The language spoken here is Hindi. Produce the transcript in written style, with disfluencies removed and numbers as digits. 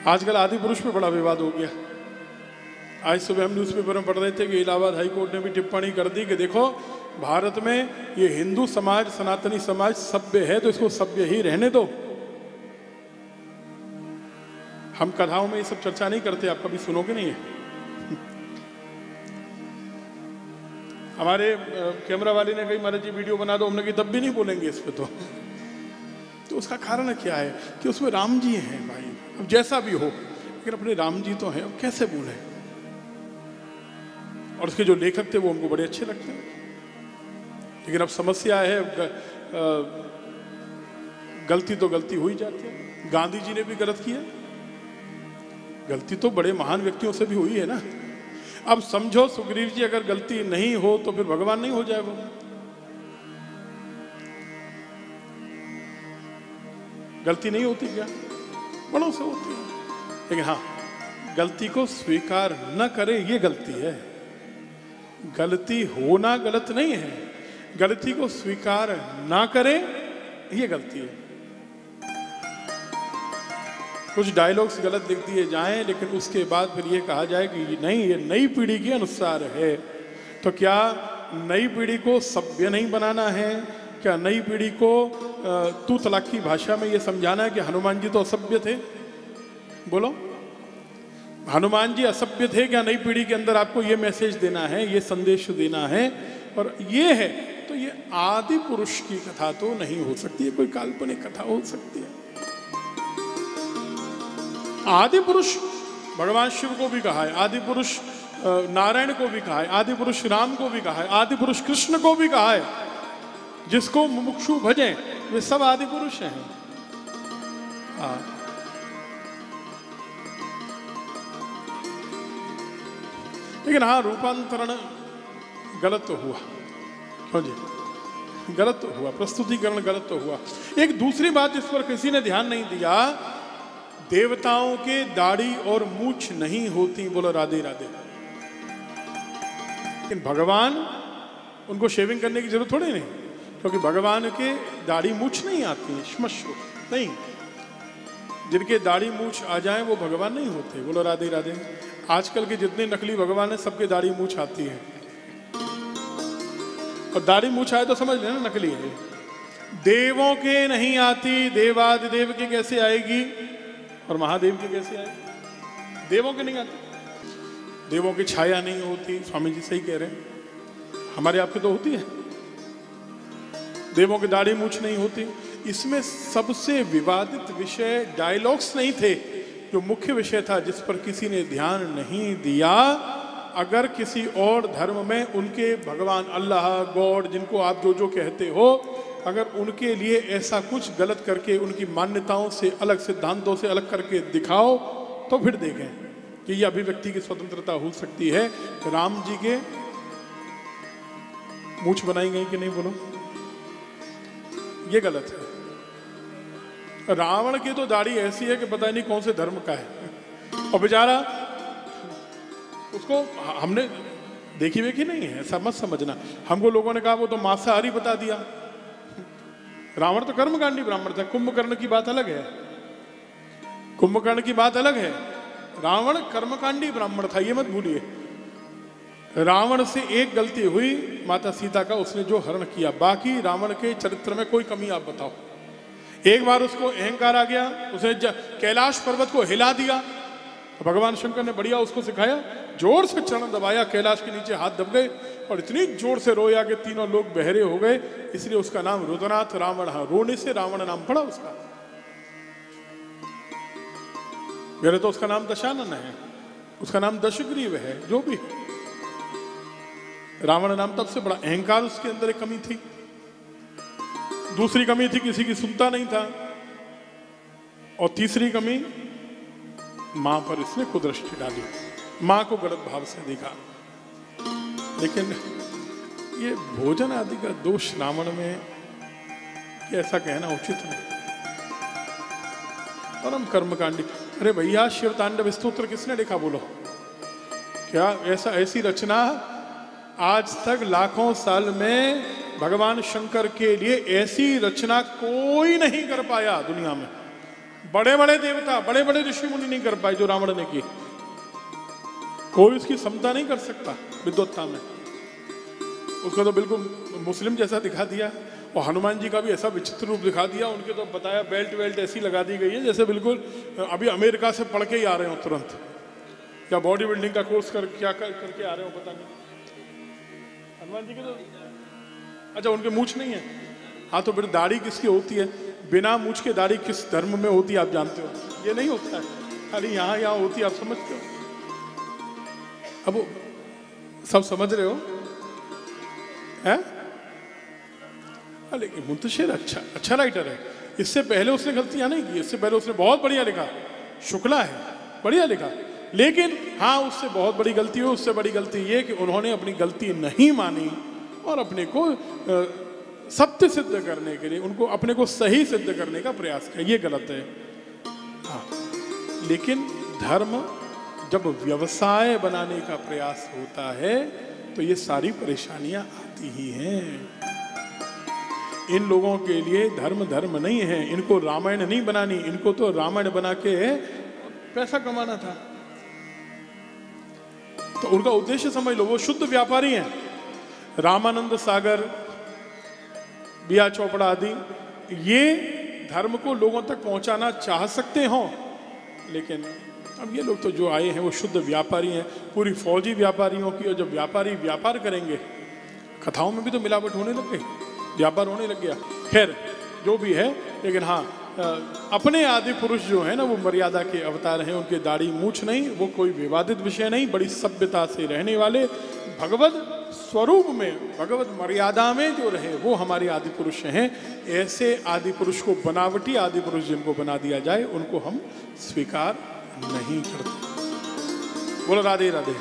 आजकल आदि पुरुष पे बड़ा विवाद हो गया। आज सुबह हम न्यूज़पेपर में पढ़ रहे थे कि इलाहाबाद हाई कोर्ट ने भी टिप्पणी कर दी कि देखो भारत में ये हिंदू समाज, सनातनी समाज सभ्य है तो इसको सभ्य ही रहने दो। हम कथाओं में ये सब चर्चा नहीं करते, आप कभी सुनोगे नहीं है। हमारे कैमरा वाले ने कही महाराज जी वीडियो बना दो, हमने कहा तब भी नहीं बोलेंगे इस पे। तो उसका कारण क्या है कि उसमें राम जी हैं भाई, अब जैसा भी हो लेकिन अपने राम जी तो हैं, अब कैसे बोले। और उसके जो लेखक थे वो हमको बड़े अच्छे लगते हैं, लेकिन अब समस्या है गलती तो गलती हो ही जाती है। गांधी जी ने भी गलत किया, गलती तो बड़े महान व्यक्तियों से भी हुई है ना। अब समझो सुग्रीव जी अगर गलती नहीं हो तो फिर भगवान नहीं हो जाए वो। गलती नहीं होती क्या? बड़ों से होती है, लेकिन हाँ गलती को स्वीकार न करे ये गलती है। गलती होना गलत नहीं है, गलती को स्वीकार ना करे ये गलती है। कुछ डायलॉग्स गलत लिख दिए जाएं लेकिन उसके बाद फिर ये कहा जाए कि नहीं ये नई पीढ़ी के अनुसार है, तो क्या नई पीढ़ी को सभ्य नहीं बनाना है? क्या नई पीढ़ी को तू तलाक की भाषा में ये समझाना है कि हनुमान जी तो असभ्य थे? बोलो, हनुमान जी असभ्य थे क्या? नई पीढ़ी के अंदर आपको ये मैसेज देना है, ये संदेश देना है। और ये है तो ये आदि पुरुष की कथा तो नहीं हो सकती है, कोई काल्पनिक कथा हो सकती है। आदि पुरुष भगवान शिव को भी कहा है, आदि पुरुष नारायण को भी कहा है, आदि पुरुष राम को भी कहा है, आदि पुरुष कृष्ण को भी कहा है। जिसको मुमुक्षु भजें वे सब आदि पुरुष हैं। लेकिन हाँ रूपांतरण गलत तो हुआ, क्यों जी? गलत तो हुआ, प्रस्तुतिकरण गलत तो हुआ। एक दूसरी बात जिस पर किसी ने ध्यान नहीं दिया, देवताओं के दाढ़ी और मूछ नहीं होती। बोलो राधे राधे। लेकिन भगवान, उनको शेविंग करने की जरूरत थोड़ी नहीं, क्योंकि भगवान के दाढ़ी मूछ नहीं आती है, श्मश्रु नहीं। जिनके दाढ़ी मूछ आ जाए वो भगवान नहीं होते। बोलो राधे राधे। आजकल के जितने नकली भगवान है सबके दाढ़ी मूछ आती है, और दाढ़ी मूछ आए तो समझ लेना नकली है। देवों के नहीं आती, देवादिदेव के कैसे आएगी और महादेव के कैसे आएगी? देवों के नहीं आती, देवों की छाया नहीं होती। स्वामी जी सही कह रहे हैं, हमारे आपके तो होती है। देवों की दाढ़ी मूछ नहीं होती। इसमें सबसे विवादित विषय डायलॉग्स नहीं थे, जो मुख्य विषय था जिस पर किसी ने ध्यान नहीं दिया। अगर किसी और धर्म में उनके भगवान अल्लाह, गॉड, जिनको आप जो जो कहते हो, अगर उनके लिए ऐसा कुछ गलत करके उनकी मान्यताओं से अलग, सिद्धांतों से अलग करके दिखाओ तो फिर देखें कि यह अभिव्यक्ति की स्वतंत्रता हो सकती है। राम जी के मूछ बनाई गई कि नहीं? बोलो, ये गलत है। रावण की तो दाढ़ी ऐसी है कि पता नहीं कौन से धर्म का है, और बेचारा उसको हमने देखी वेखी नहीं है, ऐसा मत समझना। हमको लोगों ने कहा वो तो मांसाहारी बता दिया। रावण तो कर्मकांडी ब्राह्मण था। कुंभकर्ण की बात अलग है, कुंभकर्ण की बात अलग है। रावण कर्मकांडी ब्राह्मण था, ये मत भूलिए। रावण से एक गलती हुई माता सीता का, उसने जो हरण किया। बाकी रावण के चरित्र में कोई कमी आप बताओ? एक बार उसको अहंकार आ गया, उसने कैलाश पर्वत को हिला दिया। तो भगवान शंकर ने बढ़िया उसको सिखाया, जोर से चरण दबाया, कैलाश के नीचे हाथ दब गए और इतनी जोर से रोया कि तीनों लोग बहरे हो गए। इसलिए उसका नाम रुद्रनाथ रावण, रोने से रावण नाम पड़ा उसका। मेरे तो उसका नाम दशानन है, उसका नाम दशग्रीव है, जो भी। रावण नाम तब से बड़ा अहंकार उसके अंदर एक कमी थी। दूसरी कमी थी, किसी की सुनता नहीं था। और तीसरी कमी, मां पर इसने कुदृष्टि डाली, मां को गलत भाव से देखा। लेकिन ये भोजन आदि का दोष रावण में, ऐसा कहना उचित नहीं। परम कर्मकांडी। अरे भैया, शिव तांडव स्तोत्र किसने लिखा? बोलो, क्या ऐसी रचना आज तक लाखों साल में भगवान शंकर के लिए ऐसी रचना कोई नहीं कर पाया दुनिया में। बड़े बड़े देवता, बड़े बड़े ऋषि मुनि नहीं कर पाए जो रावण ने की। कोई उसकी क्षमता नहीं कर सकता विद्वत्ता में। उसको तो बिल्कुल मुस्लिम जैसा दिखा दिया, और हनुमान जी का भी ऐसा विचित्र रूप दिखा दिया। उनके तो बताया बेल्ट वेल्ट ऐसी लगा दी गई है जैसे बिल्कुल अभी अमेरिका से पढ़ के ही आ रहे हो तुरंत, या बॉडी बिल्डिंग का कोर्स करके आ रहे हो, पता नहीं। हनुमान जी के तो अच्छा उनके मूछ नहीं है। हाँ तो फिर दाढ़ी किसकी होती है? बिना मूछ के दाढ़ी किस धर्म में होती है आप जानते हो? ये नहीं होता है, खाली यहाँ यहाँ होती है, आप समझते हो? अब सब समझ रहे हो है? लेकिन मुंतशिर अच्छा राइटर है। इससे पहले उसने गलतियां नहीं की, इससे पहले उसने बहुत बढ़िया लिखा। शुक्ला है, बढ़िया लिखा। लेकिन हाँ उससे बहुत बड़ी गलती हुई। उससे बड़ी गलती ये कि उन्होंने अपनी गलती नहीं मानी और अपने को सत्य सिद्ध करने के लिए उनको अपने को सही सिद्ध करने का प्रयास किया। ये गलत है। हाँ लेकिन धर्म जब व्यवसाय बनाने का प्रयास होता है तो ये सारी परेशानियां आती ही हैं। इन लोगों के लिए धर्म नहीं है, इनको रामायण नहीं बनानी, इनको तो रामायण बना के पैसा कमाना था। तो उनका उद्देश्य समझ लो, वो शुद्ध व्यापारी हैं। रामानंद सागर, बिया चोपड़ा आदि ये धर्म को लोगों तक पहुंचाना चाह सकते हो, लेकिन अब ये लोग तो जो आए हैं वो शुद्ध व्यापारी हैं। पूरी फौजी व्यापारियों की, और जब व्यापारी व्यापार करेंगे, कथाओं में भी तो मिलावट होने लग गई, व्यापार होने लग गया। खैर जो भी है, लेकिन हाँ अपने आदि पुरुष जो है ना वो मर्यादा के अवतार हैं। उनके दाढ़ी मूछ नहीं, वो कोई विवादित विषय नहीं, बड़ी सभ्यता से रहने वाले, भगवत स्वरूप में, भगवत मर्यादा में जो रहे वो हमारे आदि पुरुष हैं। ऐसे आदि पुरुष को, बनावटी आदि पुरुष जिनको बना दिया जाए, उनको हम स्वीकार नहीं करते। बोलो राधे राधे।